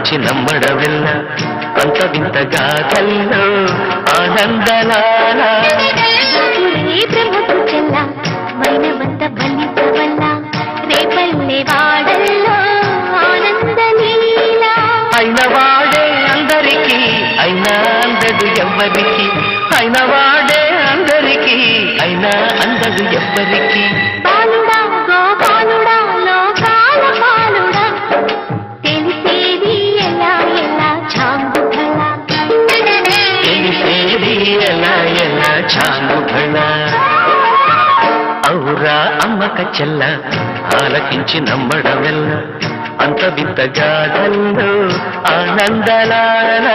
ఆలకించి నమ్మడవెల్ల అంత వింతగాథల్లో ఆనందలాల బ్రహ్మకు చెల్ల మైనవంత బలితవల్ల రేపల్లె వాడల్లో ఆనందలీల అయిన వాడే అందరికీ అయినా అందదు ఎవ్వరికి అయిన వాడే అందరికీ అయినా అందదు ఎవ్వరికి బాలుడా గోపాలుడా లోకాల పాలుడా తెలిసేది ఎలా ఎలా చాంగుఫల తెలిసేది ఎలా ఎలా చాంగుఫల ఔరా అమ్మక చెల్ల ఆలకించి నమ్మడమెల్ల అంత వింతగాథల్లో ఆనందలాల